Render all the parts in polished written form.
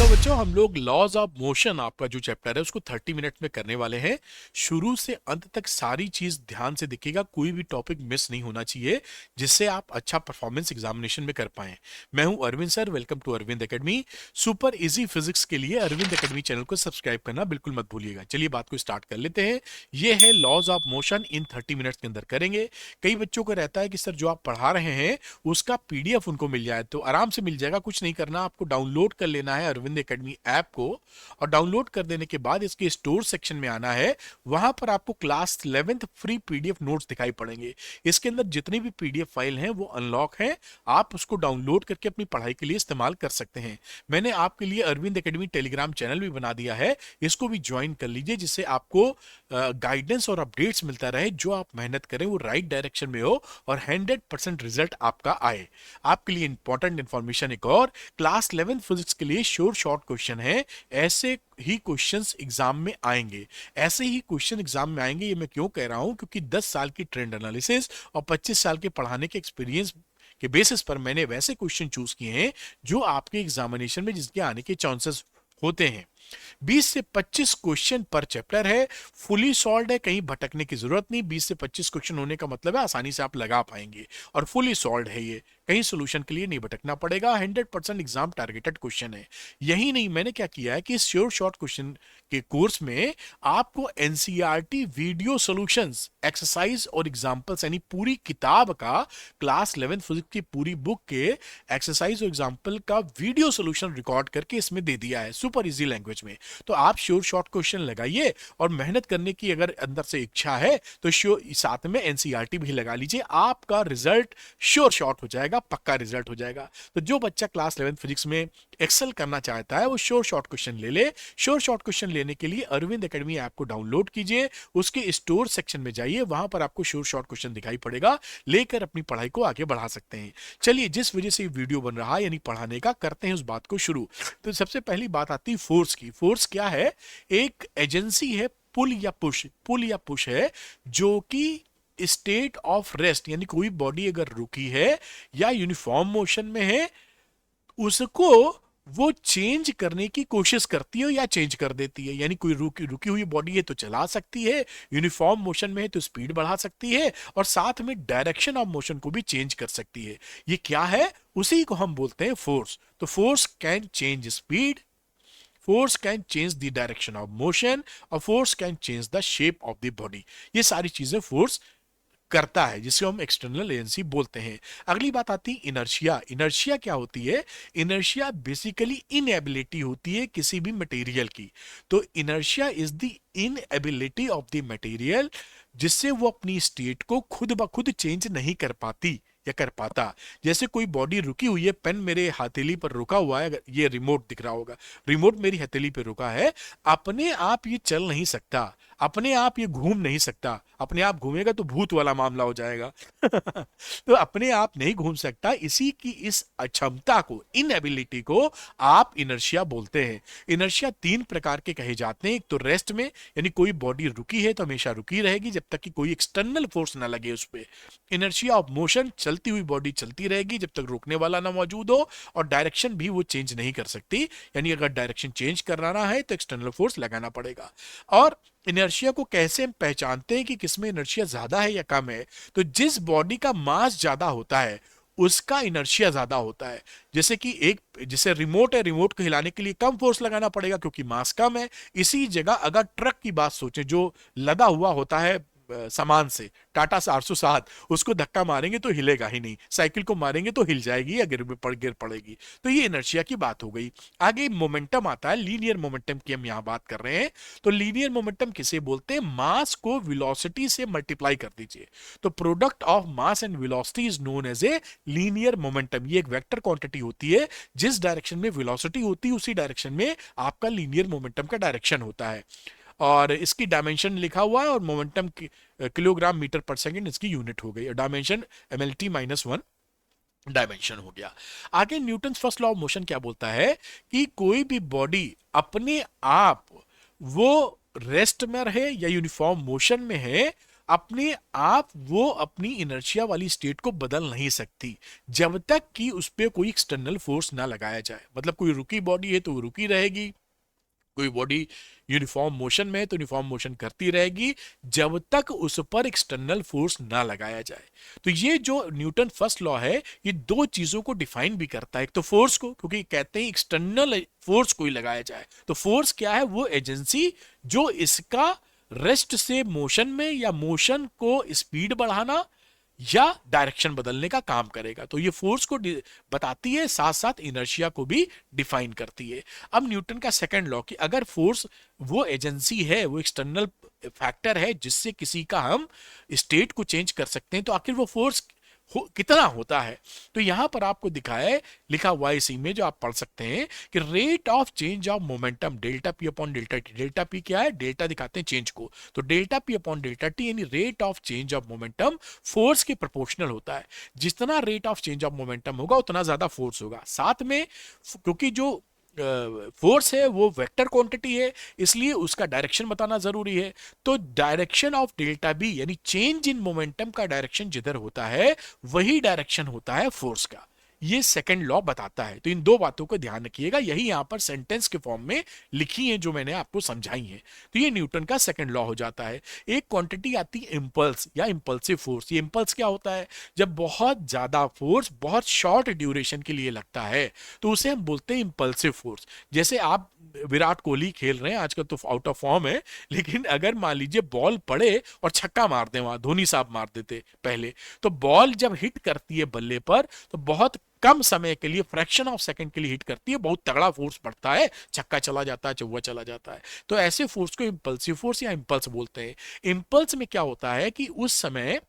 Hello बच्चों, हम लोग लॉज ऑफ मोशन आपका जो चैप्टर है उसको 30 मिनट में करने वाले हैं। शुरू से अंत तक सारी चीज ध्यान से दिखेगा, कोई भी टॉपिक मिस नहीं होना चाहिए, जिससे आप अच्छा परफॉर्मेंस एग्जामिनेशन में कर पाएं। मैं हूं Arvind sir, welcome to Arvind Academy. Super easy physics के लिए अरविंद एकेडमी चैनल को सब्सक्राइब करना बिल्कुल मत भूलिएगा। चलिए बात को स्टार्ट कर लेते हैं। ये है laws of motion, in 30 minutes के अंदर करेंगे। कई बच्चों को रहता है कि सर जो आप पढ़ा रहे हैं उसका पीडीएफ उनको मिल जाए, तो आराम से मिल जाएगा। कुछ नहीं करना, आपको डाउनलोड कर लेना है अरविंद एकेडमी ऐप को, और डाउनलोड कर देने के बाद इसके स्टोर सेक्शन में आना है। वहां पर आपको class 11th free PDF notes दिखाई पड़ेंगे। इसके अंदर जितनी भी पीडीएफ फाइल हैं वो अनलॉक है, आप उसको डाउनलोड करके अपनी पढ़ाई के लिए इस्तेमाल कर सकते हैं। मैंने आपके लिए अरविंद एकेडमी टेलीग्राम चैनल भी बना दिया है, इसको भी ज्वाइन कर लीजिए, जिससे आपको गाइडेंस और अपडेट्स मिलता रहे। जो आप मेहनत करें वो राइट डायरेक्शन में हो और 100% रिजल्ट आपका आए। आपके लिए इंपॉर्टेंट इंफॉर्मेशन एक और, क्लास 11 फिजिक्स के लिए श्योर शॉर्ट क्वेश्चन है। ऐसे ही क्वेश्चंस एग्जाम में आएंगे, ऐसे ही क्वेश्चन एग्जाम में आएंगे। ये मैं क्यों कह रहा हूं, क्योंकि 10 साल की ट्रेंड एनालिसिस और 25 साल के पढ़ाने के एक्सपीरियंस के बेसिस पर मैंने वैसे क्वेश्चन चूज किए हैं जो आपके एग्जामिनेशन में जिसके आने के चांसेस होते हैं। 20 से 25 क्वेश्चन पर चैप्टर है, फुली सॉल्व है, कहीं भटकने की जरूरत नहीं। 20 से 25 क्वेश्चन होने का मतलब है आसानी से आप लगा पाएंगे, और फुली सॉल्व है ये, कहीं सोल्यूशन के लिए नहीं भटकना पड़ेगा। 100% एग्जाम टारगेटेड क्वेश्चन है। यही नहीं, मैंने क्या किया है कि श्योर शॉर्ट क्वेश्चन के कोर्स में आपको एनसीईआरटी वीडियो सॉल्यूशंस, एक्सरसाइज और एग्जांपल्स, यानी पूरी किताब का, क्लास 11 फिजिक्स की पूरी बुक के एक्सरसाइज और एग्जांपल का वीडियो सॉल्यूशन रिकॉर्ड करके इसमें दे दिया है सुपर इजी लैंग्वेज में। तो आप श्योर शॉर्ट क्वेश्चन लगाइए, और मेहनत करने की अगर अंदर से इच्छा है तो श्योर साथ में एनसीईआरटी भी लगा लीजिए। आपका रिजल्ट श्योर शॉर्ट हो जाएगा, पक्का रिजल्ट हो जाएगा। तो जो बच्चा क्लास 11 फिजिक्स में एक्सेल करना चाहता है वो श्योर शॉर्ट क्वेश्चन ले ले। श्योर शॉर्ट क्वेश्चन लेने के लिए अरविंद एकेडमी ऐप को डाउनलोड कीजिए, उसके स्टोर सेक्शन में जाइए, वहां पर आपको श्योर शॉर्ट क्वेश्चन दिखाई पड़ेगा, लेकर अपनी पढ़ाई को आगे बढ़ा सकते हैं। चलिए, जिस वजह से ये वीडियो बन रहा है यानी पढ़ाने का, करते हैं उस बात को शुरू। तो सबसे पहली बात आती है फोर्स की। फोर्स क्या है? एक एजेंसी है, पुल या पुश। पुल या पुश है जो कि स्टेट ऑफ रेस्ट, यानी कोई बॉडी अगर रुकी है या यूनिफॉर्म मोशन में है, उसको वो चेंज करने की कोशिश करती है या चेंज कर देती है। यानी कोई रुकी रुकी हुई बॉडी है तो चला सकती है, यूनिफॉर्म मोशन में है तो स्पीड बढ़ा सकती है, और साथ में डायरेक्शन ऑफ मोशन को भी चेंज कर सकती है। ये क्या है? उसी को हम बोलते हैं फोर्स। तो force can change speed, force can change the direction of motion, और force can change the shape of the body. ये सारी चीजें फोर्स करता है, जिसे हम एक्सटर्नल एजेंसी बोलते हैं। अगली बात आती है इनर्शिया। इनर्शिया क्या होती है? इनर्शिया बेसिकली इनएबिलिटी होती है किसी भी मटेरियल की। तो inertia is the inability of the material, जिससे वो अपनी स्टेट को खुद ब खुद चेंज नहीं कर पाती या कर पाता। जैसे कोई बॉडी रुकी हुई है, पेन मेरे हथेली पर रुका हुआ है, अगर ये रिमोट दिख रहा होगा, रिमोट मेरी हथेली पर रुका है, अपने आप ये चल नहीं सकता, अपने आप ये घूम नहीं सकता। अपने आप घूमेगा तो भूत वाला मामला हो जाएगा। तो अपने आप नहीं घूम सकता, इसी की इस अक्षमता को, इनएबिलिटी को आप इनर्शिया बोलते हैं। इनर्शिया 3 प्रकार के कहे जाते हैं। एक तो रेस्ट में, यानी कोई बॉडी रुकी है तो हमेशा रुकी रहेगी जब तक कि कोई एक्सटर्नल फोर्स ना लगे उस पर। इनर्शिया ऑफ मोशन, चलती हुई बॉडी चलती रहेगी जब तक रोकने वाला ना मौजूद हो, और डायरेक्शन भी वो चेंज नहीं कर सकती, यानी अगर डायरेक्शन चेंज कराना है तो एक्सटर्नल फोर्स लगाना पड़ेगा। और इनर्शिया को कैसे हम पहचानते हैं कि किसमें इनर्शिया ज्यादा है या कम है? तो जिस बॉडी का मास ज्यादा होता है उसका इनर्शिया ज्यादा होता है। जैसे कि एक, जैसे रिमोट है, रिमोट को हिलाने के लिए कम फोर्स लगाना पड़ेगा क्योंकि मास कम है। इसी जगह अगर ट्रक की बात सोचें जो लदा हुआ होता है सामान से, टाटा 807, उसको धक्का मारेंगे तो हिलेगा ही नहीं, साइकिल को मारेंगे तो हिल जाएगी या गिर पड़ेगी। तो ये इनर्शिया की बात हो गई। आगे मोमेंटम आता है, लीनियर मोमेंटम की हम यहां बात कर रहे हैं। तो लीनियर मोमेंटम किसे बोलते हैं? मास को वेलोसिटी से मल्टीप्लाई कर दीजिए, तो product of mass and velocity is known as a linear momentum. ये एक वेक्टर क्वांटिटी होती है, जिस डायरेक्शन में वेलोसिटी होती है उसी डायरेक्शन में आपका लीनियर मोमेंटम का डायरेक्शन होता है। और इसकी डायमेंशन लिखा हुआ है, और मोमेंटम किलोग्राम मीटर पर सेकंड इसकी यूनिट हो गई, और डायमेंशन mlt-1 डायमेंशन हो गया। आगे Newton first law of motion क्या बोलता है कि कोई भी बॉडी अपने आप वो रेस्ट में रहे या यूनिफॉर्म मोशन में है, अपने आप वो अपनी इनर्शिया वाली स्टेट को बदल नहीं सकती जब तक कि उस पर कोई एक्सटर्नल फोर्स ना लगाया जाए। मतलब कोई रुकी बॉडी है तो वो रुकी रहेगी, कोई बॉडी यूनिफॉर्म मोशन में है तो यूनिफॉर्म मोशन करती रहेगी जब तक उस पर एक्सटर्नल फोर्स ना लगाया जाए। तो ये जो न्यूटन फर्स्ट लॉ है ये दो चीजों को डिफाइन भी करता है। एक तो फोर्स को, क्योंकि कहते हैं एक्सटर्नल फोर्स कोई लगाया जाए, तो फोर्स क्या है, वो एजेंसी जो इसका रेस्ट से मोशन में या मोशन को स्पीड बढ़ाना या डायरेक्शन बदलने का काम करेगा। तो ये फोर्स को बताती है, साथ साथ इनर्शिया को भी डिफाइन करती है। अब न्यूटन का सेकंड लॉ कि अगर फोर्स वो एजेंसी है, वो एक्सटर्नल फैक्टर है जिससे किसी का हम स्टेट को चेंज कर सकते हैं, तो आखिर वो फोर्स कितना होता है। तो यहां पर आपको दिखाया है, लिखा हुआ है इसी में जो आप पढ़ सकते हैं कि rate of change of momentum delta p upon delta t. Delta p क्या है, डेल्टा दिखाते हैं चेंज को, तो delta p upon delta t यानी rate of change of momentum force के प्रोपोर्शनल होता है। जितना rate of change of momentum होगा उतना ज्यादा फोर्स होगा। साथ में क्योंकि जो फोर्स है वो वेक्टर क्वांटिटी है, इसलिए उसका डायरेक्शन बताना जरूरी है। तो डायरेक्शन ऑफ डेल्टा बी यानी चेंज इन मोमेंटम का डायरेक्शन जिधर होता है वही डायरेक्शन होता है फोर्स का। ये सेकंड लॉ बताता है। तो इन दो बातों को ध्यान रखिएगा, यही यहां पर सेंटेंस के फॉर्म में लिखी है जो मैंने आपको समझाई है। तो ये न्यूटन का सेकंड लॉ हो जाता है। एक क्वांटिटी आती है इंपल्स या इंपल्सिव फोर्स। ये इंपल्स क्या होता है, जब बहुत ज्यादा फोर्स बहुत शॉर्ट ड्यूरेशन के लिए लगता है तो उसे हम बोलते हैं इंपल्सिव फोर्स। जैसे आप विराट कोहली खेल रहे हैं आजकल तो आउट ऑफ फॉर्म है, लेकिन अगर मान लीजिए बॉल पड़े और छक्का मार दे, वहां धोनी साहब मार देते पहले, तो बॉल जब हिट करती है बल्ले पर तो बहुत कम समय के लिए, फ्रैक्शन ऑफ सेकंड के लिए हिट करती है, बहुत तगड़ा फोर्स पड़ता है, छक्का चला जाता है, चौवा चला जाता है। तो ऐसे फोर्स को इंपल्सिव फोर्स या इंपल्स बोलते हैं। इंपल्स में क्या होता है कि उस समय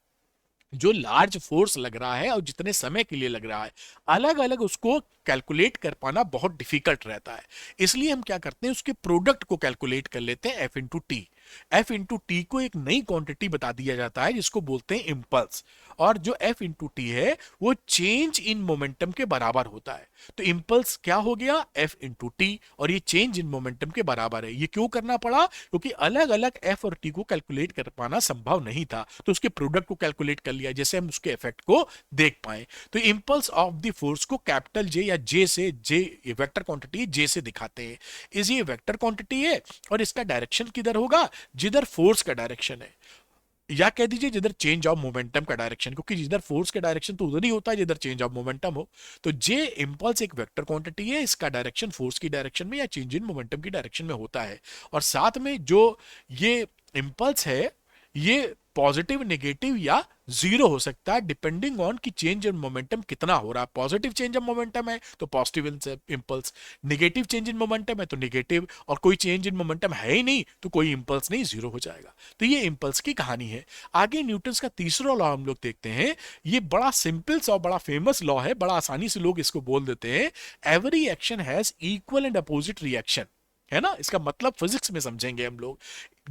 जो लार्ज फोर्स लग रहा है और जितने समय के लिए लग रहा है, अलग अलग उसको कैलकुलेट कर पाना बहुत डिफिकल्ट रहता है। इसलिए हम क्या करते हैं, उसके प्रोडक्ट को कैलकुलेट कर लेते हैं F into T. F into T को एक नई क्वांटिटी बता दिया जाता है जिसको बोलते हैं इंपल्स। और जो एफ इंटू टी है वो चेंज इन मोमेंटम के बराबर होता है। तो इंपल्स क्या हो गया, एफ इंटू टी, और ये चेंज इन मोमेंटम के बराबर है। ये क्यों करना पड़ा, क्योंकि अलग अलग एफ और टी को कैलकुलेट कर पाना संभव नहीं था, तो उसके प्रोडक्ट को कैलकुलेट कर लिया जैसे हम उसके इफेक्ट को देख पाए। तो इंपल्स ऑफ द फोर्स को कैपिटल जे या जे से, जे वेक्टर क्वांटिटी जे से दिखाते हैं। इस ये वेक्टर क्वांटिटी है और इसका डायरेक्शन किधर होगा, जिधर फोर्स का डायरेक्शन है, या कह दीजिए जिधर चेंज ऑफ मोमेंटम का डायरेक्शन, क्योंकि जिधर फोर्स का डायरेक्शन तो उधर ही होता है जिधर चेंज ऑफ मोमेंटम हो। तो जे इंपल्स एक वेक्टर क्वांटिटी है, इसका डायरेक्शन फोर्स की डायरेक्शन में या चेंज इन मोमेंटम की डायरेक्शन में होता है। और साथ में जो ये इंपल्स है ये पॉजिटिव, नेगेटिव या जीरो हो सकता है डिपेंडिंग ऑन कि चेंज इन मोमेंटम कितना हो रहा है। पॉजिटिव चेंज इन मोमेंटम है तो positive impulse, negative change in momentum है तो नेगेटिव, और कोई चेंज इन मोमेंटम है ही नहीं तो कोई इंपल्स नहीं, जीरो हो जाएगा। तो ये इंपल्स की कहानी है। आगे न्यूटन का तीसरा लॉ हम लोग देखते हैं। ये बड़ा सिंपल सा और बड़ा फेमस लॉ है, बड़ा आसानी से लोग इसको बोल देते हैं। Every action has equal and opposite reaction, है ना। इसका मतलब फिजिक्स में समझेंगे हम लोग,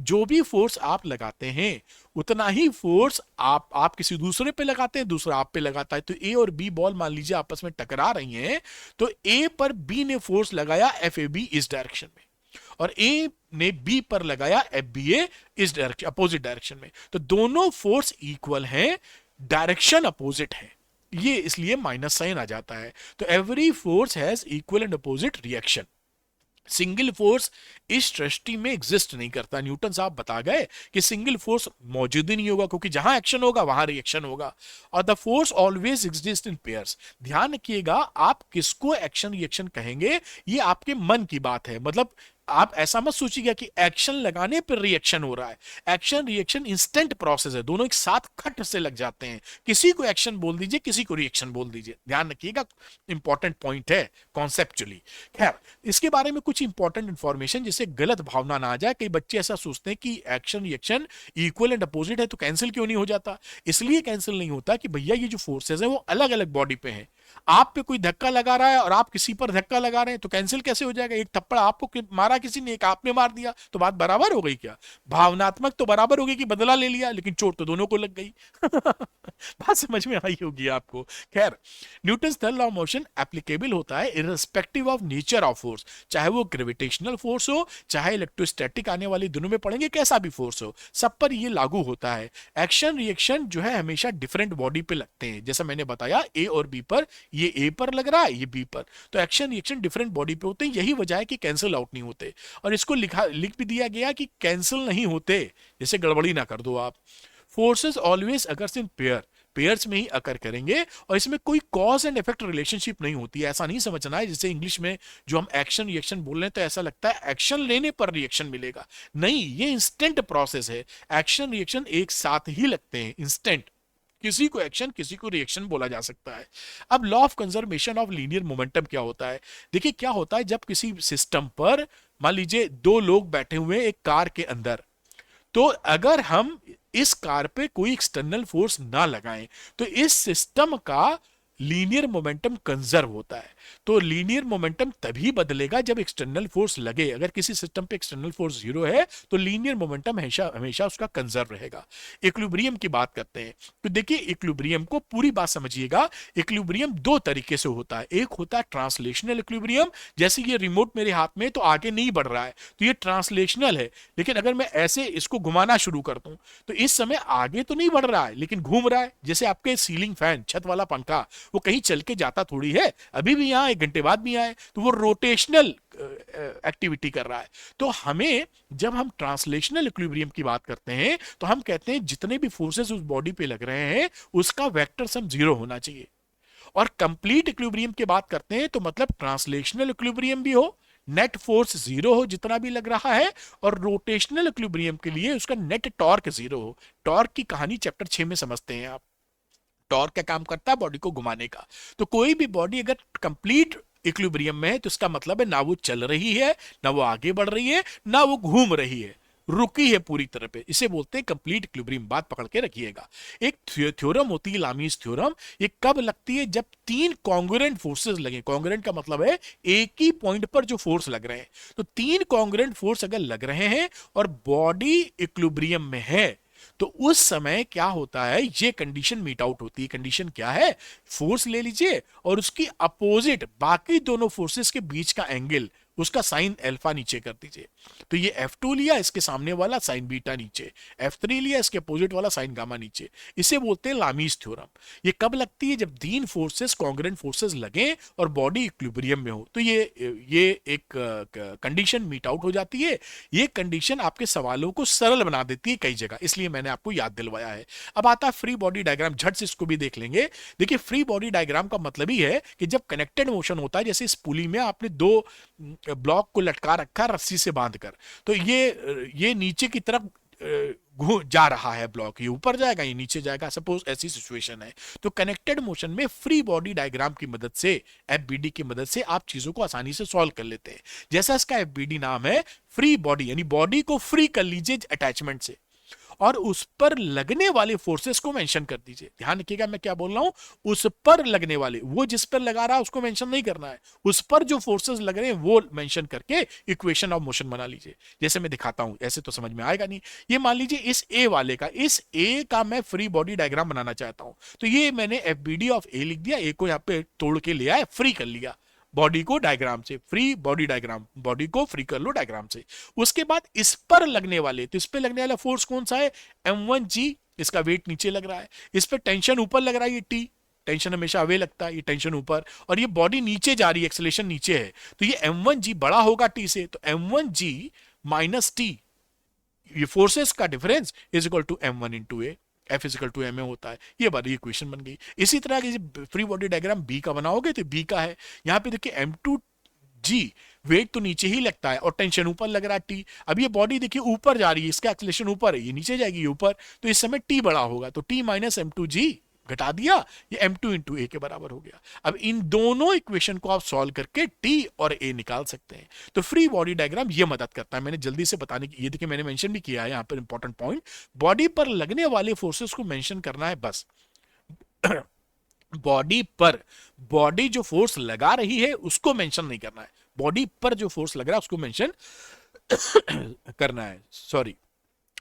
जो भी फोर्स आप लगाते हैं उतना ही फोर्स आप किसी दूसरे पे लगाते हैं, दूसरा आप पे लगाता है। तो ए और बी बॉल मान लीजिए आपस में टकरा रही हैं, तो ए पर बी ने फोर्स लगाया एफ ए बी इस डायरेक्शन में, और ए ने बी पर लगाया एफ बी ए इस डायरेक्शन, अपोजिट डायरेक्शन में। तो दोनों फोर्स इक्वल हैं, डायरेक्शन अपोजिट है, ये इसलिए माइनस साइन आ जाता है। तो every force has equal and opposite reaction. Single force इस सृष्टि में एग्जिस्ट नहीं करता। न्यूटन साहब बता गए कि सिंगल फोर्स मौजूद ही नहीं होगा, क्योंकि जहां एक्शन होगा वहां रिएक्शन होगा। और the force always exist in pairs. ध्यान रखिएगा, आप किसको एक्शन रिएक्शन कहेंगे ये आपके मन की बात है। मतलब आप ऐसा मत सोचिएगा कि एक्शन लगाने पर रिएक्शन हो रहा है। एक्शन रिएक्शन इंस्टेंट प्रोसेस है, दोनों एक साथ खट से लग जाते हैं। किसी को एक्शन बोल दीजिए, किसी को रिएक्शन बोल दीजिए। ध्यान रखिएगा, इंपॉर्टेंट पॉइंट है कॉन्सेप्चुअली। खैर, इसके बारे में कुछ इंपॉर्टेंट इंफॉर्मेशन जिससे गलत भावना ना आ जाए। कई बच्चे ऐसा सोचते हैं कि action reaction equal and opposite है तो कैंसिल क्यों नहीं हो जाता। इसलिए कैंसिल नहीं होता कि भैया ये जो फोर्सेज है वो अलग अलग बॉडी पे हैं। आप पे कोई धक्का लगा रहा है और आप किसी पर धक्का लगा रहे हैं, तो कैंसिल कैसे हो जाएगा? एक थप्पड़ आपको मारा किसी ने, एक आपने मार दिया, तो बात बराबर हो गई क्या? भावनात्मक तो बराबर हो गई कि बदला ले लिया, लेकिन चोट तो दोनों को लग गई। बात समझ में आई होगी आपको। खैर, Newton third law of motion applicable होता है irrespective of nature of force, चाहे वो ग्रेविटेशनल फोर्स हो, चाहे इलेक्ट्रोस्टैटिक आने वाली दोनों में पढ़ेंगे, कैसा भी फोर्स हो, सब पर ये लागू होता है। एक्शन रिएक्शन जो है हमेशा डिफरेंट बॉडी पे लगते हैं, जैसा मैंने बताया ए और बी पर, ये ए पर लग रहा है, ये बी पर, तो एक्शन रिएक्शन डिफरेंट बॉडी पे होते हैं। यही वजह है कि कैंसिल आउट नहीं होते। और इसको लिख भी दिया गया कि कैंसिल नहीं होते, जैसे गड़बड़ी ना कर दो आप। Forces always occurs in pair, pairs में ही अकर करेंगे, और इसमें कोई कॉज एंड इफेक्ट रिलेशनशिप नहीं होती है। ऐसा नहीं समझना है जैसे इंग्लिश में जो हम एक्शन रिएक्शन बोल रहे हैं तो ऐसा लगता है एक्शन लेने पर रिएक्शन मिलेगा। नहीं, ये इंस्टेंट प्रोसेस है। एक्शन रिएक्शन एक साथ ही लगते हैं, इंस्टेंट। किसी को एक्शन किसी को रिएक्शन बोला जा सकता है। अब law of conservation of linear momentum क्या होता है? देखिए क्या होता है, जब किसी सिस्टम पर मान लीजिए दो लोग बैठे हुए हैं एक कार के अंदर, तो अगर हम इस कार पे कोई एक्सटर्नल फोर्स ना लगाएं तो इस सिस्टम का लीनियर मोमेंटम कंजर्व होता है। तो लीनियर मोमेंटम तभी बदलेगा जब एक्सटर्नल फोर्स लगे। अगर किसी सिस्टम पे एक्सटर्नल फोर्स जीरो है तो लीनियर मोमेंटम हमेशा हमेशा उसका कंजर्व रहेगा। इक्विलिब्रियम की बात करते हैं तो देखिए इक्विलिब्रियम को पूरी बात समझिएगा। इक्विलिब्रियम दो तरीके से होता है, एक होता है ट्रांसलेशनल इक्विलिब्रियम, जैसे ये रिमोट मेरे हाथ में तो आगे नहीं बढ़ रहा है तो ये ट्रांसलेशनल है, लेकिन अगर मैं ऐसे इसको घुमाना शुरू कर दूं तो इस समय आगे तो नहीं बढ़ रहा है लेकिन घूम रहा है। जैसे आपके सीलिंग फैन, छत वाला पंखा, वो कहीं चल के जाता थोड़ी है, अभी भी यहां एक घंटे बाद भी आए, तो वो रोटेशनल एक्टिविटी कर रहा है। तो हमें जब हम ट्रांसलेशनल इक्विलिब्रियम की बात करते हैं तो हम कहते हैं जितने भी फोर्सेस उस बॉडी पे लग रहे हैं उसका वेक्टर सम जीरो होना चाहिए। और कंप्लीट इक्विलिब्रियम की बात करते हैं तो मतलब ट्रांसलेशनल इक्विलिब्रियम भी हो, नेट फोर्स जीरो हो जितना भी लग रहा है, और रोटेशनल इक्विलिब्रियम के लिए उसका नेट टॉर्क जीरो हो। टॉर्क की कहानी चैप्टर 6 में समझते हैं आप। टॉर्क का काम करता है बॉडी को घुमाने का। तो कोई भी बॉडी अगर कंप्लीट इक्विलिब्रियम में है तो इसका मतलब है ना वो चल रही है, ना वो आगे बढ़ रही है, ना वो घूम रही है, रुकी है पूरी तरह पे। इसे बोलते हैं कंप्लीट इक्विलिब्रियम। बात पकड़ के रखिएगा। एक थ्योरम होती है लामीज थ्योरम। ये कब लगती है? जब तीन कॉन्ग्रुएंट फोर्सेस लगे। कॉन्ग्रुएंट का मतलब है एक ही पॉइंट पर जो फोर्स लग रहे हैं। तो तीन कॉन्ग्रुएंट फोर्स अगर लग रहे हैं और बॉडी इक्विलिब्रियम में है तो उस समय क्या होता है, ये कंडीशन मीट आउट होती है। कंडीशन क्या है? फोर्स ले लीजिए और उसकी अपोजिट बाकी दोनों फोर्सेस के बीच का एंगल, उसका साइन अल्फा नीचे कर दीजिए। तो ये F2 लिया, इसके सामने वाला साइन बीटा नीचे, F3 लिया, इसके अपोजिट वाला साइन गामा नीचे। इसे बोलते हैं लामीज थ्योरम। ये कब लगती है? जब तीन फोर्सेस कॉन्ग्रुएंट फोर्सेस लगे और बॉडी इक्विलिब्रियम में हो। तो ये एक कंडीशन मीट आउट हो जाती है। ये कंडीशन आपके सवालों को सरल बना देती है कई जगह, इसलिए मैंने आपको याद दिलवाया है। अब आता है फ्री बॉडी डायग्राम। झट से इसको भी देख लेंगे। देखिए फ्री बॉडी डायग्राम का मतलब ही है कि जब कनेक्टेड मोशन होता है, जैसे इस पुली में आपने दो ब्लॉक को लटका रखा रस्सी से बांधकर, तो ये नीचे की तरफ जा रहा है ब्लॉक, ये ऊपर जाएगा ये नीचे जाएगा, सपोज ऐसी सिचुएशन है। तो कनेक्टेड मोशन में फ्री बॉडी डायग्राम की मदद से, एफबीडी की मदद से आप चीजों को आसानी से सॉल्व कर लेते हैं। जैसा इसका एफबीडी नाम है, फ्री बॉडी, यानी बॉडी को फ्री कर लीजिए अटैचमेंट से और उस पर लगने वाले फोर्सेस को मेंशन कर दीजिए। ध्यान रखिएगा मैं क्या बोल रहा हूं, उस पर लगने वाले, वो जिस पर लगा रहा है उसको मेंशन नहीं करना है, उस पर जो फोर्सेस लग रहे हैं वो मेंशन करके इक्वेशन ऑफ मोशन बना लीजिए। जैसे मैं दिखाता हूं, ऐसे तो समझ में आएगा नहीं। ये मान लीजिए इस ए का मैं फ्री बॉडी डायग्राम बनाना चाहता हूं, तो ये मैंने एफबीडी ऑफ ए लिख दिया, ए को यहां पे तोड़ के लिया है, फ्री कर लिया बॉडी को डायग्राम से, फ्री बॉडी डायग्राम, बॉडी को फ्री कर लो डायग्राम से। उसके बाद इस पर लगने वाले, तो इस पर लगने वाला फोर्स कौन सा है? M1G, इसका वेट नीचे लग रहा है। इस पर टेंशन ऊपर लग रहा है, ये T, टेंशन हमेशा अवे लगता है, ये टेंशन ऊपर, और ये बॉडी नीचे जा रही है, एक्सेलेरेशन नीचे है, तो ये M1G बड़ा होगा T से, तो M1G माइनस T, ये फोर्सेस का difference is equal to M1 into a, F equal to m a होता है। ये बारी इक्वेशन बन गई। इसी तरह की फ्री बॉडी डायग्राम बी का बनाओगे तो बी का है, यहां पे देखिए M2G, वेट तो नीचे ही लगता है और टेंशन ऊपर लग रहा है T। अब ये बॉडी देखिए ऊपर जा रही है, इसका एक्सेलेरेशन ऊपर है, ये नीचे जाएगी ये ऊपर, तो इस समय T बड़ा होगा, तो T माइनस M2G घटा दिया, ये M2 इंटू ए के बराबर हो गया। अब इन दोनों इक्वेशन को आप सॉल्व करके T और A निकाल सकते हैं। तो फ्री बॉडी डायग्राम ये मदद करता है। मैंने जल्दी से बताने की, ये देखिए मैंने मेंशन भी किया है यहाँ पर इंपॉर्टेंट पॉइंट, बॉडी पर लगने वाले फोर्सेस को मेंशन करना है बस। बॉडी पर, बॉडी जो फोर्स लगा रही है उसको मेंशन नहीं करना है, बॉडी पर जो फोर्स लग रहा है उसको मेंशन करना है, सॉरी।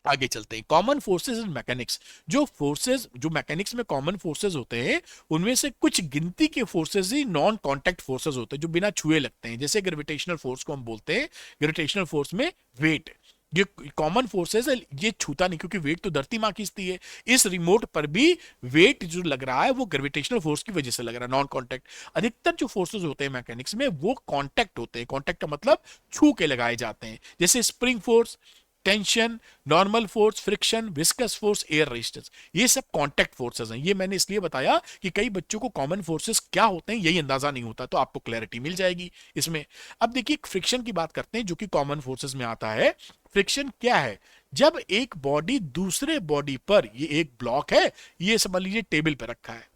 आगे चलते हैं, कॉमन फोर्सेस इन मैकेनिक्स। जो फोर्सेस, जो मैकेनिक्स में कॉमन फोर्सेस होते हैं उनमें से कुछ गिनती के फोर्सेस ही नॉन कांटेक्ट फोर्सेस होते हैं, जो बिना छुए लगते हैं, जैसे ग्रेविटेशनल फोर्स को हम बोलते हैं, ग्रेविटेशनल फोर्स में वेट, ये कॉमन फोर्सेस है, ये छूता नहीं क्योंकि वेट तो धरती मां खींचती है। इस रिमोट पर भी वेट जो लग रहा है वो ग्रेविटेशनल फोर्स की वजह से लग रहा है, नॉन कांटेक्ट। अधिकतर जो फोर्सेस होते हैं मैकेनिक्स में वो कांटेक्ट होते हैं, कांटेक्ट का मतलब छू के लगाए जाते हैं, जैसे spring force, tension, normal force, friction, viscous force, air resistance, ये सब कांटेक्ट फोर्सेस हैं। ये मैंने इसलिए बताया कि कई बच्चों को कॉमन फोर्सेस क्या होते हैं यही अंदाजा नहीं होता, तो आपको क्लैरिटी मिल जाएगी इसमें। अब देखिए फ्रिक्शन की बात करते हैं जो कि कॉमन फोर्सेस में आता है। फ्रिक्शन क्या है? जब एक बॉडी दूसरे बॉडी पर, ये एक ब्लॉक है, ये समझ लीजिए टेबल पर रखा है,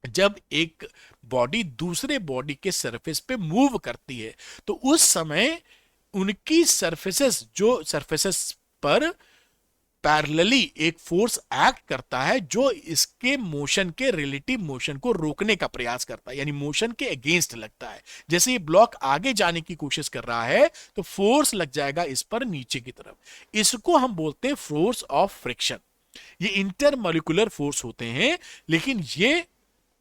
जब एक बॉडी दूसरे बॉडी के सरफेस पे मूव करती है तो उस समय उनकी सरफेसेस, जो सरफेसेस पर पैरेलली एक फोर्स एक्ट करता है जो इसके मोशन के रिलेटिव मोशन को रोकने का प्रयास करता है, यानी मोशन के अगेंस्ट लगता है। जैसे ये ब्लॉक आगे जाने की कोशिश कर रहा है तो फोर्स लग जाएगा इस पर नीचे की तरफ, इसको हम बोलते हैं फोर्स ऑफ फ्रिक्शन। ये इंटरमोलिकुलर फोर्स होते हैं, लेकिन ये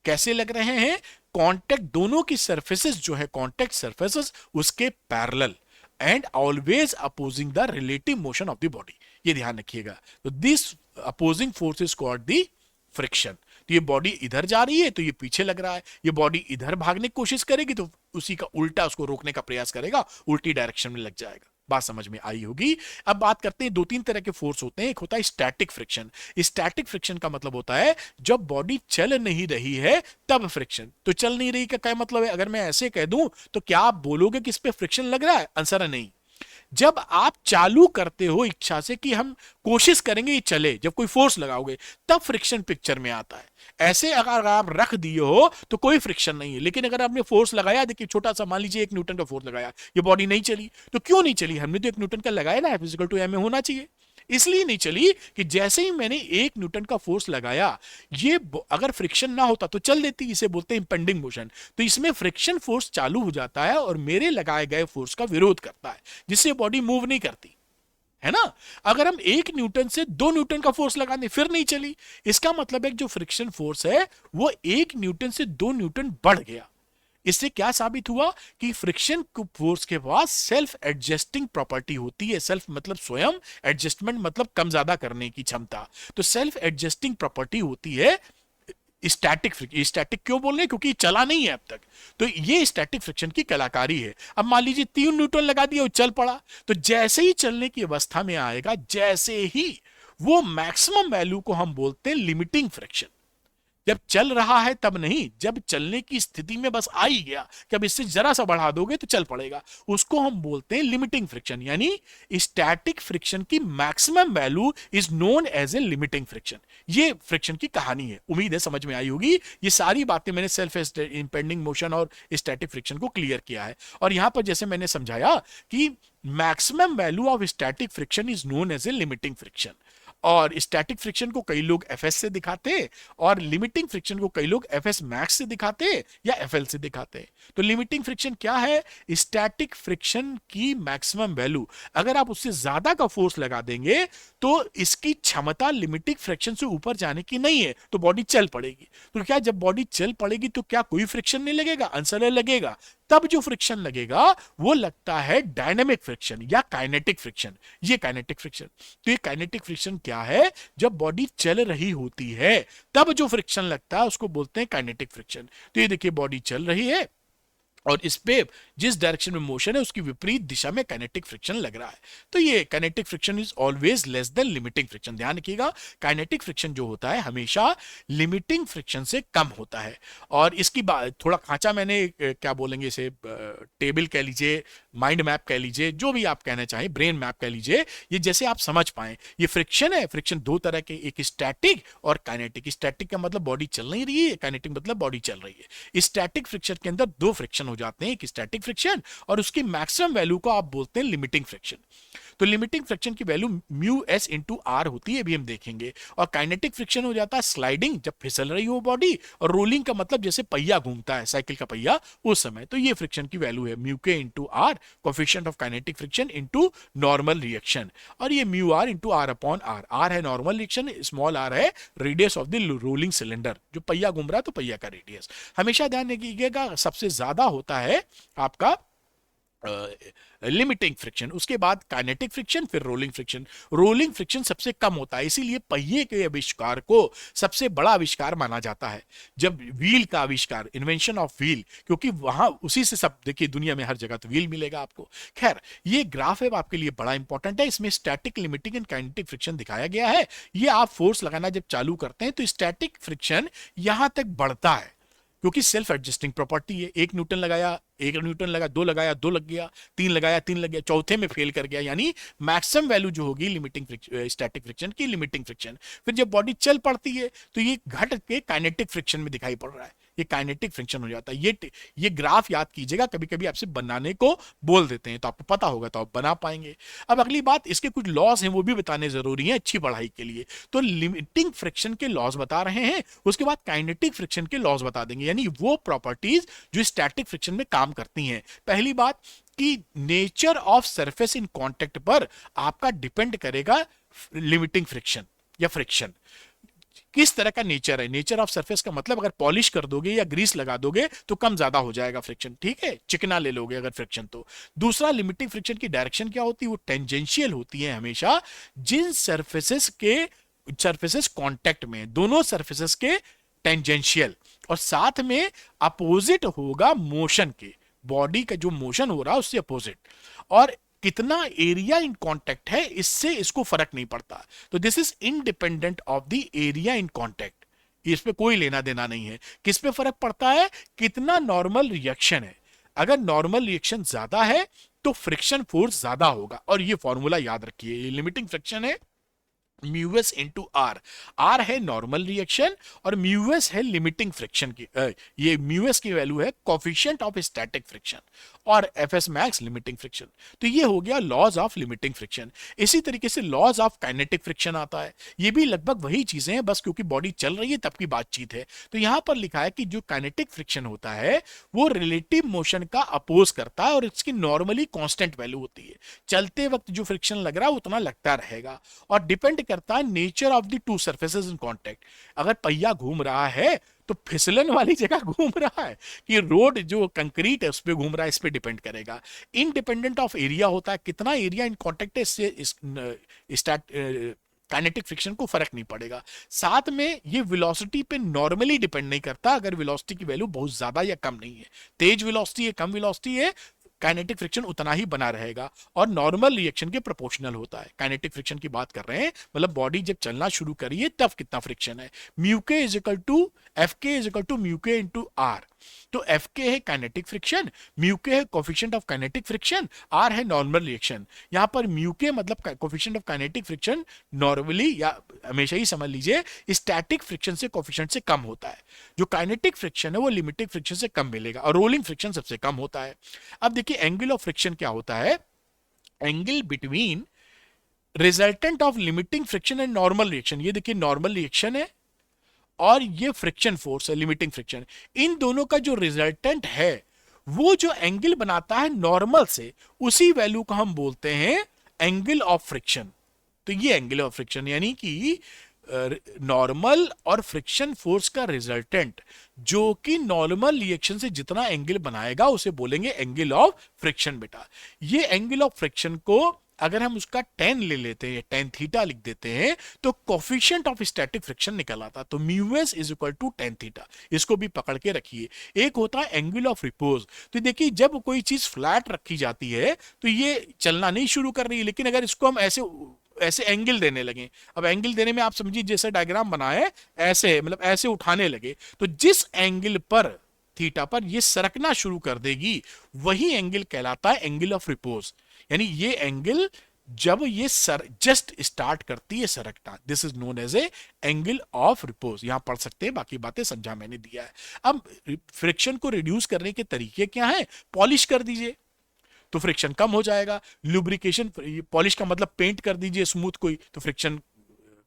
कैसे लग रहे हैं? कांटेक्ट, दोनों की सरफेसेस जो है कांटेक्ट सरफेसेस उसके parallel and always opposing the relative motion of the body, ये ध्यान रखिएगा। तो this opposing force is called the friction. तो ये बॉडी इधर जा रही है तो ये पीछे लग रहा है, ये बॉडी इधर भागने की कोशिश करेगी तो उसी का उल्टा उसको रोकने का प्रयास करेगा, उल्टी डायरेक्शन में लग जाएगा। बात समझ में आई होगी। अब बात करते हैं, दो तीन तरह के फोर्स होते हैं। एक होता है स्टैटिक फ्रिक्शन। स्टैटिक फ्रिक्शन का मतलब होता है जब बॉडी चल नहीं रही है तब फ्रिक्शन। तो चल नहीं रही का क्या मतलब है? अगर मैं ऐसे कह दूं तो क्या आप बोलोगे कि इस पे फ्रिक्शन लग रहा है? आंसर है नहीं। जब आप चालू करते हो इच्छा से कि हम कोशिश करेंगे ये चले, जब कोई फोर्स लगाओगे तब फ्रिक्शन पिक्चर में आता है। ऐसे अगर आप रख दिए हो तो कोई फ्रिक्शन नहीं है, लेकिन अगर आपने फोर्स लगाया, देखिए छोटा सा मान लीजिए 1 न्यूटन का फोर्स लगाया, ये बॉडी नहीं चली, तो क्यों नहीं चली? हमने तो 1 न्यूटन का लगाया ना, फिजिकल टू एम में होना चाहिए, इसलिए नहीं चली कि जैसे ही मैंने 1 न्यूटन का फोर्स लगाया, ये अगर फ्रिक्शन ना होता तो चल देती, इसे बोलते हैं इंपेंडिंग मोशन। तो इसमें फ्रिक्शन फोर्स चालू हो जाता है और मेरे लगाए गए फोर्स का विरोध करता है, जिससे बॉडी मूव नहीं करती है ना। अगर हम 1 न्यूटन से 2 न्यूटन का फोर्स लगा दें फिर नहीं चली, इसका मतलब है जो फ्रिक्शन फोर्स है वो 1 न्यूटन से 2 न्यूटन बढ़ गया। इससे क्या साबित हुआ कि फ्रिक्शन फोर्स के पास सेल्फ एडजस्टिंग प्रॉपर्टी होती है। सेल्फ मतलब स्वयं, एडजस्टमेंट मतलब कम ज्यादा करने की क्षमता। तो सेल्फ एडजस्टिंग प्रॉपर्टी होती है स्टैटिक फ्रिक्शन। स्टैटिक क्यों बोल रहे हैं? क्योंकि चला नहीं है अब तक, तो ये स्टैटिक फ्रिक्शन की कलाकारी है। अब मान लीजिए 3 न्यूटन लगा दिया और चल पड़ा, तो जैसे ही चलने की अवस्था में आएगा, जैसे ही वो मैक्सिमम वैल्यू को हम बोलते हैं लिमिटिंग फ्रिक्शन। जब चल रहा है तब नहीं, जब चलने की स्थिति में बस आ ही गया कि अब इससे जरा सा बढ़ा दोगे तो चल पड़ेगा, उसको हम बोलते हैं लिमिटिंग फ्रिक्शन। यानी स्टैटिक फ्रिक्शन की maximum value is known as a limiting friction. ये फ्रिक्शन की कहानी है। उम्मीद है समझ में आई होगी। ये सारी बातें मैंने सेल्फ इंपेंडिंग मोशन और स्टैटिक फ्रिक्शन को क्लियर किया है। और यहां पर जैसे मैंने समझाया कि maximum value of static friction is known as a limiting friction, और स्टैटिक फ्रिक्शन को कई लोग एफएस से दिखाते और लिमिटिंग फ्रिक्शन को कई लोग एफएस मैक्स से दिखाते या एफएल से दिखाते। तो लिमिटिंग फ्रिक्शन क्या है? स्टैटिक फ्रिक्शन की मैक्सिमम वैल्यू, अगर आप उससे ज्यादा का फोर्स लगा देंगे तो इसकी क्षमता लिमिटिंग फ्रिक्शन से ऊपर जाने की नहीं है, तो बॉडी चल पड़ेगी। तो क्या जब बॉडी चल पड़ेगी तो क्या कोई फ्रिक्शन नहीं लगेगा? आंसर है लगेगा। तब जो फ्रिक्शन लगेगा वो लगता है डायनेमिक फ्रिक्शन या काइनेटिक फ्रिक्शन। ये काइनेटिक फ्रिक्शन, तो ये काइनेटिक फ्रिक्शन क्या है? जब बॉडी चल रही होती है तब जो फ्रिक्शन लगता है उसको बोलते हैं काइनेटिक फ्रिक्शन। तो ये देखिए बॉडी चल रही है और इस पे जिस डायरेक्शन में मोशन है उसकी विपरीत दिशा में काइनेटिक फ्रिक्शन लग रहा है। तो ये kinetic friction is always less than limiting friction. ध्यान रखिएगा, काइनेटिक फ्रिक्शन जो होता है हमेशा लिमिटिंग फ्रिक्शन से कम होता है। और इसकी बात थोड़ा खांचा मैंने क्या बोलेंगे इसे, टेबल कह लीजिए, माइंड मैप कह लीजिए, जो भी आप कहना चाहें, ब्रेन मैप कह लीजिए, ये जैसे आप समझ पाए। ये फ्रिक्शन है, फ्रिक्शन दो तरह के, एक स्टैटिक और काइनेटिक। स्टैटिक का मतलब बॉडी चल नहीं रही है, काइनेटिक मतलब बॉडी चल रही है। स्टैटिक फ्रिक्शन के अंदर दो फ्रिक्शन हो जाते हैं, एक स्टैटिक फ्रिक्शन और उसकी मैक्सिमम वैल्यू को आप बोलते हैं लिमिटिंग फ्रिक्शन। तो लिमिटिंग फ्रिक्शन की value mu s into R होती है, अभी हम देखेंगे। और काइनेटिक फ्रिक्शन हो जाता है स्लाइडिंग, जब फिसल रही हो बॉडी, और रोलिंग का मतलब जैसे पहिया घूमता है साइकिल का पहिया उस समय। तो ये फ्रिक्शन की वैल्यू है mu k into R, coefficient of kinetic friction into normal reaction. और ये mu r into R upon r, R है नॉर्मल रिएक्शन, स्मॉल आर है radius of the rolling cylinder, जो पहिया घूम रहा है तो पहिया का रेडियस। हमेशा ध्यान रखिएगा सबसे ज्यादा होता है आपका लिमिटिंग फ्रिक्शन, उसके बाद काइनेटिक फ्रिक्शन, फिर रोलिंग फ्रिक्शन। रोलिंग फ्रिक्शन सबसे कम होता है, इसीलिए पहिए के आविष्कार को सबसे बड़ा आविष्कार माना जाता है। जब व्हील का आविष्कार, इन्वेंशन ऑफ व्हील, क्योंकि वहां उसी से सब, देखिए दुनिया में हर जगह तो व्हील मिलेगा आपको। खैर ये ग्राफ है आपके लिए बड़ा इंपॉर्टेंट है, इसमें static, limiting and kinetic friction दिखाया गया है। ये आप फोर्स लगाना जब चालू करते हैं तो स्टैटिक फ्रिक्शन यहां तक बढ़ता है, क्योंकि सेल्फ एडजस्टिंग प्रॉपर्टी है। 1 न्यूटन लगाया, 1 न्यूटन लगा, 2 लगाया, 2 लग गया, 3 लगाया, 3 लग गया, चौथे में फेल कर गया, यानी मैक्सिमम वैल्यू जो होगी लिमिटिंग स्टैटिक फ्रिक्शन की, लिमिटिंग फ्रिक्शन। फिर जब बॉडी चल पड़ती है तो ये घट के काइनेटिक फ्रिक्शन में दिखाई पड़ रहा है, ये काइनेटिक फ्रिक्शन हो जाता है। ये ग्राफ याद कीजिएगा, कभी कभी आपसे बनाने को बोल देते हैं तो आपको पता होगा तो आप बना पाएंगे। अब अगली बात, इसके कुछ लॉस हैं वो भी बताने जरूरी है अच्छी पढ़ाई के लिए। तो लिमिटिंग फ्रिक्शन के लॉस बता रहे हैं, उसके बाद काइनेटिक फ्रिक्शन के लॉस बता देंगे, यानी वो प्रॉपर्टीज जो स्टैटिक फ्रिक्शन में काम करती हैं। पहली बात कि nature of surface in contact पर आपका डिपेंड करेगा लिमिटिंग फ्रिक्शन या फ्रिक्शन किस तरह का नेचर है। नेचर ऑफ सरफेस का मतलब अगर पॉलिश कर दोगे या ग्रीस लगा दोगे तो कम ज्यादा हो जाएगा फ्रिक्शन, ठीक है, चिकना ले लोगे अगर फ्रिक्शन तो। दूसरा, लिमिटिंग फ्रिक्शन की डायरेक्शन क्या होती है, वो टेंजेंशियल होती है हमेशा, जिन सरफेसेस कांटेक्ट में, दोनों सरफेसेस के टेंजेंशियल, और साथ में अपोजिट होगा मोशन के, बॉडी का जो मोशन हो रहा है उससे अपोजिट। और कितना एरिया इन कांटेक्ट है इससे इसको फर्क नहीं पड़ता। तो this is independent of the area in contact, इस पे कोई लेना देना नहीं है। किस पे फर्क पड़ता है, कितना नॉर्मल रिएक्शन है। अगर नॉर्मल रिएक्शन ज्यादा है तो फ्रिक्शन फोर्स ज्यादा होगा, और ये फॉर्मूला याद रखिए, ये लिमिटिंग फ्रिक्शन है म्यूएस इंटू आर। आर है नॉर्मल रिएक्शन और म्यूएस है लिमिटिंग फ्रिक्शन की, ये म्यूएस की वैल्यू है कोफिशिएंट ऑफ स्टैटिक फ्रिक्शन, और F S max limiting friction. तो ये हो गया लॉज ऑफ लिमिटिंग फ्रिक्शन। इसी तरीके से लॉज ऑफ काइनेटिक फ्रिक्शन आता है, ये भी लगभग वही चीजें हैं, बस क्योंकि बॉडी चल रही है तब की बातचीत है। तो यहां पर लिखा है कि जो काइनेटिक फ्रिक्शन होता है वो रिलेटिव मोशन का अपोज करता है, और इसकी नॉर्मली कांस्टेंट वैल्यू होती है। चलते वक्त जो फ्रिक्शन लग रहा है उतना लगता रहेगा, और डिपेंड करता है nature of the two surfaces in contact. अगर पहिया घूम रहा है तो फिसलन वाली जगह घूम रहा है कि रोड जो कंक्रीट है उस पे घूम रहा है, इस पे डिपेंड करेगा। इनडिपेंडेंट ऑफ एरिया होता है, कितना एरिया इन कांटेक्ट है, इससे काइनेटिक फ्रिक्शन को फर्क नहीं पड़ेगा। साथ में ये वेलोसिटी पे नॉर्मली डिपेंड नहीं करता, अगर वेलोसिटी की वैल्यू बहुत ज्यादा या कम नहीं है, तेज वेलोसिटी है कम वेलोसिटी है, काइनेटिक फ्रिक्शन उतना ही बना रहेगा, और नॉर्मल रिएक्शन के प्रोपोर्शनल होता है। काइनेटिक फ्रिक्शन की बात कर रहे हैं, मतलब बॉडी जब चलना शुरू करिए तब कितना फ्रिक्शन है। Mu k is equal to F k is equal to mu k into R. तो एफ के है काइनेटिक फ्रिक्शन, म्यू के है coefficient of kinetic friction, R है नॉर्मल रिएक्शन। यहां पर म्यू के मतलब coefficient of kinetic friction normally, या हमेशा ही समझ लीजिए, स्टैटिक फ्रिक्शन से कोफिशिएंट से कम होता है। जो काइनेटिक फ्रिक्शन है वो लिमिटिंग फ्रिक्शन से कम मिलेगा, और रोलिंग फ्रिक्शन सबसे कम होता है। अब देखिए एंगल ऑफ फ्रिक्शन क्या होता है, angle between resultant of limiting friction and normal reaction. ये देखिए नॉर्मल रिएक्शन है और ये फ्रिक्शन फोर्स है लिमिटिंग फ्रिक्शन, इन दोनों का जो रिजल्टेंट है वो जो एंगल बनाता है नॉर्मल से, उसी वैल्यू को हम बोलते हैं एंगल ऑफ फ्रिक्शन। तो ये एंगल ऑफ फ्रिक्शन, यानी कि नॉर्मल और फ्रिक्शन फोर्स का रिजल्टेंट जो कि नॉर्मल रिएक्शन से जितना एंगल बनाएगा उसे बोलेंगे एंगल ऑफ फ्रिक्शन। बेटा ये एंगल ऑफ फ्रिक्शन को अगर हम उसका tan ले लेते हैं, tan थीटा लिख देते हैं, तो कोफिशिएंट ऑफ स्टैटिक फ्रिक्शन निकल आता। तो mu s is equal to tan theta, इसको भी पकड़ के रखिए। एक होता है एंगल ऑफ रिपोज। तो देखिए जब कोई चीज फ्लैट रखी जाती है तो ये चलना नहीं शुरू कर रही है, लेकिन अगर इसको हम ऐसे ऐसे एंगल देने लगे, अब एंगल देने में आप समझिए जैसे डायग्राम बनाए ऐसे, मतलब ऐसे उठाने लगे, तो जिस एंगल पर थीटा पर ये सरकना शुरू कर देगी वही एंगल कहलाता है एंगल ऑफ रिपोज। यानी ये एंगल जब ये जस्ट स्टार्ट करती है सरकना, this is known as a angle of repose. यहां पढ़ सकते हैं, बाकी बातें समझा मैंने दिया है। अब फ्रिक्शन को रिड्यूस करने के तरीके क्या है, पॉलिश कर दीजिए। तो फ्रिक्शन कम हो जाएगा। लुब्रिकेशन, पॉलिश का मतलब पेंट कर दीजिए स्मूथ कोई, तो फ्रिक्शन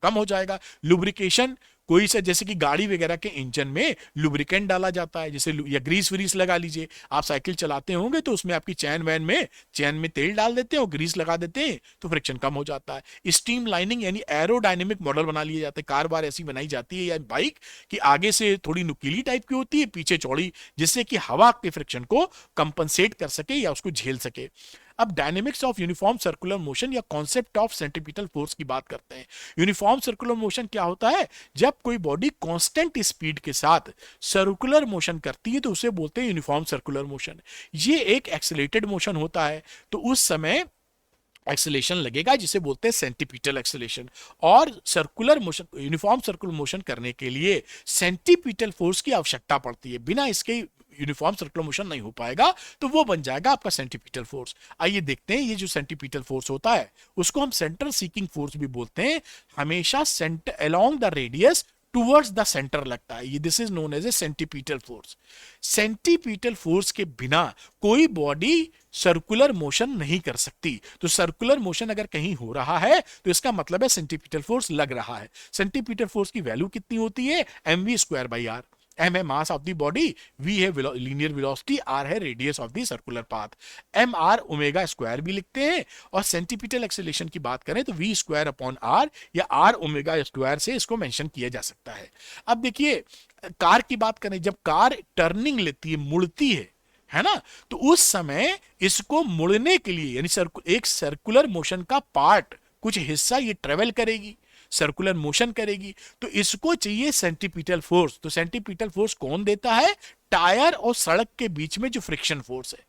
कम हो जाएगा। लुब्रिकेशन कोई से, जैसे कि गाड़ी वगैरह के इंजन में लुब्रिकेंट डाला जाता है, जैसे या ग्रीस व्रीस लगा लीजिए। आप साइकिल चलाते होंगे तो उसमें आपकी चैन में तेल डाल देते हैं और ग्रीस लगा देते हैं, तो फ्रिक्शन कम हो जाता है। स्टीम लाइनिंग यानी एरोडायनेमिक मॉडल बना लिए जाते हैं। कार बार ऐसी बनाई जाती है या बाइक कि आगे से थोड़ी नुकीली टाइप की होती है, पीछे चौड़ी, जिससे कि हवा के फ्रिक्शन को कंपनसेट कर सके या उसको झेल सके। अब dynamics of uniform circular motion या कॉन्सेप्ट ऑफ सेंट्रीपिटल फोर्स की बात करते हैं। यूनिफॉर्म सर्कुलर मोशन क्या होता है? जब कोई बॉडी कांस्टेंट स्पीड के साथ सर्कुलर मोशन करती है तो उसे बोलते हैं यूनिफॉर्म सर्कुलर मोशन। ये एक एक्सेलरेटेड मोशन होता है, तो उस समय एक्सेलेरेशन लगेगा जिसे बोलते हैं सेंटीपिटल एक्सेलेरेशन। और circular motion, uniform circular motion करने के लिए सेंटीपिटल फोर्स की आवश्यकता पड़ती है। बिना इसके यूनिफॉर्म सर्कुलर मोशन नहीं हो पाएगा, तो वो बन जाएगा आपका सेंटीपिटल फोर्स। आइए देखते हैं, ये जो सेंटीपिटल फोर्स होता है उसको हम सेंटर सीकिंग फोर्स भी बोलते हैं। हमेशा centre along the radius towards the centre लगता है, ये this is known as a centripetal force. Centripetal force के बिना कोई बॉडी सर्कुलर मोशन नहीं कर सकती। तो सर्कुलर मोशन अगर कहीं हो रहा है तो इसका मतलब है सेंटीपिटल फोर्स लग रहा है। सेंटीपिटल फोर्स की वैल्यू कितनी होती है? mv square by r. m है mass of the body, v है लीनियर वेलोसिटी, r है radius of the circular path. M r omega square भी लिखते हैं। और सेंटीपिटल एक्सेलेरेशन की बात करें तो v स्क्वायर अपॉन r या r ओमेगा स्क्वायर से इसको मेंशन किया जा सकता है। अब देखिए, कार की बात करें, जब कार टर्निंग लेती है, मुड़ती है ना, तो उस समय इसको मुड़ने के लिए यानी एक सर्कुलर मोशन का पार्ट, कुछ हिस्सा ये ट्रेवल करेगी, सर्कुलर मोशन करेगी, तो इसको चाहिए सेंटीपिटल फोर्स। तो सेंटीपिटल फोर्स कौन देता है? टायर और सड़क के बीच में जो फ्रिक्शन फोर्स है,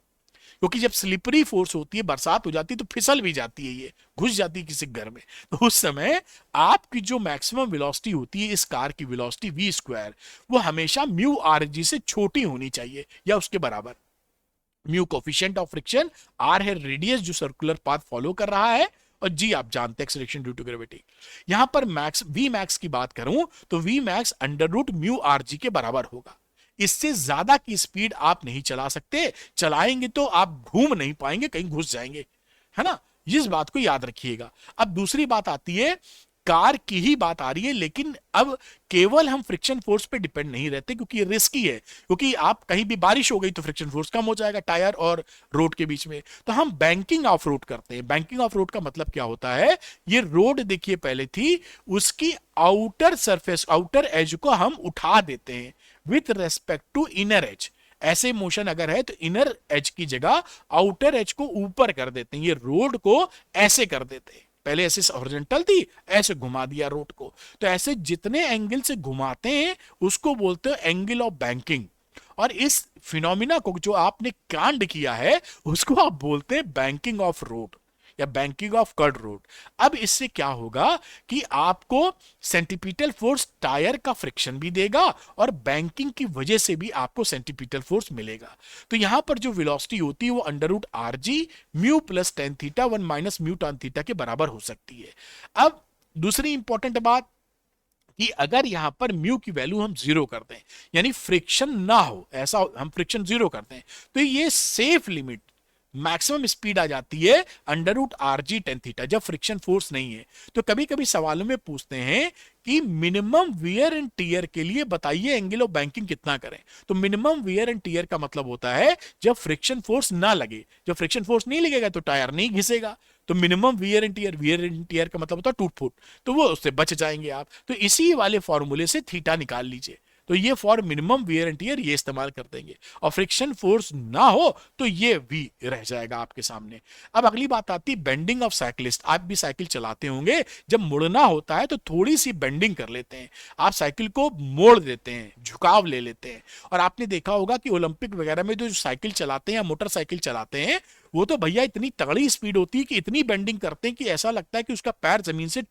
क्योंकि जब स्लिपरी फोर्स होती है, बरसात हो जाती है तो फिसल भी जाती है, ये घुस जाती है किसी घर में, तो उस समय आपकी जो मैक्सिमम वेलोसिटी होती है इस कार की वेलोसिटी v स्क्वायर, वो हमेशा म्यू आर जी से छोटी होनी चाहिए या उसके बराबर। Mu coefficient of friction, R है रेडियस जो सर्कुलर पाथ फॉलो कर रहा है, और जी आप जानते हैं एक्सेलरेशन ड्यू टू ग्रेविटी। यहां पर मैक्स, वी मैक्स की बात करूं तो v max under root mu R G के बराबर होगा। इससे ज्यादा की स्पीड आप नहीं चला सकते, चलाएंगे तो आप घूम नहीं पाएंगे, कहीं घुस जाएंगे, है ना, इस बात को याद रखिएगा। अब दूसरी बात आती है, कार की ही बात आ रही है, लेकिन अब केवल हम फ्रिक्शन फोर्स पे डिपेंड नहीं रहते, क्योंकि ये रिस्की है, क्योंकि आप कहीं भी बारिश हो गई तो फ्रिक्शन फोर्स कम हो जाएगा टायर और रोड के बीच में, तो हम बैंकिंग ऑफ रोड करते हैं। बैंकिंग ऑफ रोड का मतलब क्या होता है? ये रोड देखिए पहले थी, उसकी आउटर सरफेस, आउटर एज को हम उठा देते हैं with respect to inner edge. ऐसे मोशन अगर है तो इनर एज की जगह आउटर एज को ऊपर कर देते हैं, ये रोड को ऐसे कर देते हैं। पहले ऐसे हॉरिजॉन्टल थी, ऐसे घुमा दिया रोड को, तो ऐसे जितने एंगल से घुमाते हैं उसको बोलते हैं एंगल ऑफ बैंकिंग। और इस फिनोमिना को जो आपने कांड किया है उसको आप बोलते हैं बैंकिंग ऑफ रोड या बैंकिंग ऑफ कर्ड रोड। अब इससे क्या होगा कि आपको सेंटीपिटल फोर्स टायर का फ्रिक्शन भी देगा और बैंकिंग की वजह से भी आपको सेंटीपिटल फोर्स मिलेगा। तो यहां पर जो वेलोसिटी होती है वो under root R G mu plus tan theta 1 minus mu tan theta के बराबर हो सकती है। अब दूसरी इंपॉर्टेंट बात कि अगर यहां पर म्यू की वैल्यू हम जीरो कर दें, यानी फ्रिक्शन ना हो, ऐसा हम फ्रिक्शन जीरो करते हैं, तो ये सेफ लिमिट मैक्सिमम स्पीड आ जाती है under root R G tan theta, जब फ्रिक्शन फोर्स नहीं है। तो कभी कभी सवालों में पूछते हैं कि मिनिमम वियर एंड टीयर के लिए बताइए एंगल ऑफ बैंकिंग कितना करें। तो मिनिमम वियर एंड टीयर का मतलब होता है जब फ्रिक्शन फोर्स ना लगे, जब फ्रिक्शन फोर्स नहीं लगेगा तो टायर नहीं घिसेगा, तो minimum wear and tear, wear and tear का मतलब होता है टूट फूट, तो वो उससे बच जाएंगे आप। तो इसी वाले फॉर्मूले से थीटा निकाल लीजिए, तो ये for minimum wear and tear ये इस्तेमाल कर देंगे, और फ्रिक्शन फोर्स ना हो तो ये वी रह जाएगा आपके सामने। अब अगली बात आती है बेंडिंग ऑफ साइकिलिस्ट। आप भी साइकिल चलाते होंगे, जब मुड़ना होता है तो थोड़ी सी बेंडिंग कर लेते हैं, आप साइकिल को मोड़ देते हैं, झुकाव ले लेते हैं। और आपने देखा होगा कि ओलंपिक वगैरह में जो साइकिल चलाते हैं या मोटरसाइकिल चलाते हैं, वो तो भैया इतनी तगड़ी स्पीड होती है कि इतनी बेंडिंग करते हैं कि ऐसा लगता है कि उसका पैर जमीन से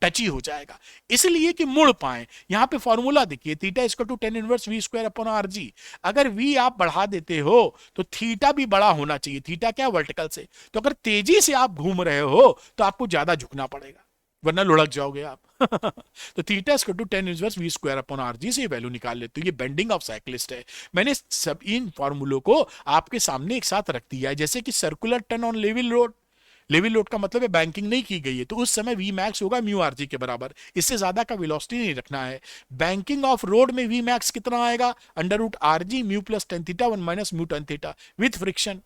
टच ही हो जाएगा, इसलिए कि मुड़ पाए। यहां पे फॉर्मूला देखिए, theta equal to tan inverse V square upon R G. अगर वी आप बढ़ा देते हो तो थीटा भी बड़ा होना चाहिए। थीटा क्या? वर्टिकल से। तो अगर तेजी से आप घूम रहे हो तो आपको ज्यादा झुकना पड़ेगा, वरना लुढ़क जाओगे आप। तो theta is to 10 inverse V square upon R G से ये वैल्यू निकाल लेते हो। ये बेंडिंग ऑफ साइक्लिस्ट है। मैंने सब इन फॉर्मूलों को आपके सामने एक साथ रख दिया है। जैसे कि circular turn on level road, level load का मतलब है बैंकिंग नहीं की गई है, तो उस समय वी मैक्स होगा म्यू आर जी के बराबर, इससे ज्यादा का वेलोसिटी नहीं रखना है। बैंकिंग ऑफ रोड में वी मैक्स कितना आएगा, under root R G mu plus tan theta 1 minus mu tan theta with friction.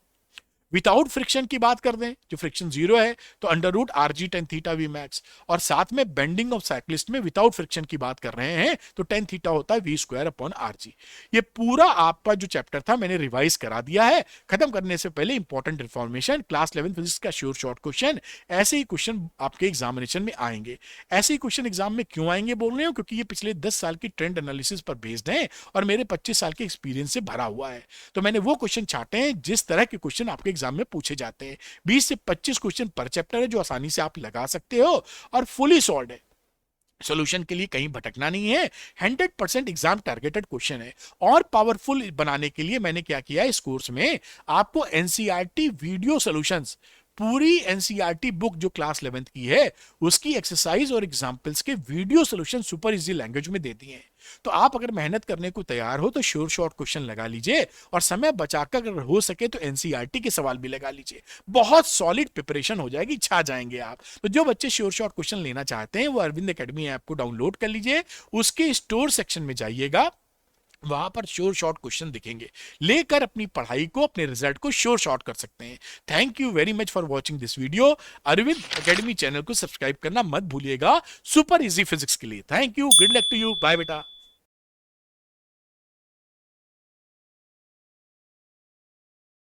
Without friction की बात कर दें, जो फ्रिक्शन जीरो है, तो under root R G tan theta V max. और साथ में बेंडिंग ऑफ साइक्लिस्ट में विदाउट फ्रिक्शन की बात कर रहे हैं तो टेन थीटा होता है V square upon R G. ये पूरा आपका जो चैप्टर था मैंने रिवाइज करा दिया है। खत्म करने से पहले इंपॉर्टेंट इंफॉर्मेशन, क्लास 11 फिजिक्स का श्योर शॉर्ट क्वेश्चन, ऐसे ही क्वेश्चन आपके एग्जामिनेशन में आएंगे। ऐसे ही क्वेश्चन एग्जाम में क्यों आएंगे बोल रहे हो, क्योंकि ये पिछले 10 साल की ट्रेंड एनालिसिस पर बेस्ड है और मेरे 25 साल के एक्सपीरियंस से भरा हुआ है। तो मैंने वो क्वेश्चन छाटे हैं जिस तरह के क्वेश्चन आपके एग्जाम में पूछे जाते हैं। 20 से 25 क्वेश्चन पर चैप्टर है जो आसानी से आप लगा सकते हो और फुली सॉल्व्ड है। सॉल्यूशन के लिए कहीं भटकना नहीं है। 100% एग्जाम टारगेटेड क्वेश्चन है। और पावरफुल बनाने के लिए मैंने क्या किया इस कोर्स में, आपको एनसीईआरटी वीडियो सॉल्यूशंस, पूरी एनसीईआरटी बुक जो क्लास 11th की है उसकी एक्सरसाइज और एग्जांपल्स के video solution super easy language में दे दिए हैं। तो आप अगर मेहनत करने को तैयार हो तो श्योर शॉर्ट क्वेश्चन लगा लीजिए और समय बचाकर अगर हो सके तो एनसीईआरटी के सवाल भी लगा लीजिए। बहुत सॉलिड प्रिपरेशन हो जाएगी, छा जाएंगे आप। तो जो बच्चे श्योर शॉर्ट क्वेश्चन लेना चाहते हैं वो अरविंद एकेडमी ऐप को डाउनलोड कर लीजिए, उसके स्टोर सेक्शन में जाइएगा, वहां पर श्योर शॉर्ट क्वेश्चन दिखेंगे, लेकर अपनी पढ़ाई को, अपने रिजल्ट को श्योर शॉर्ट कर सकते हैं। Thank you very much for watching this video. Arvind Academy channel को सब्सक्राइब करना मत भूलिएगा सुपर इजी फिजिक्स के लिए। Thank you, good luck to you, bye बेटा।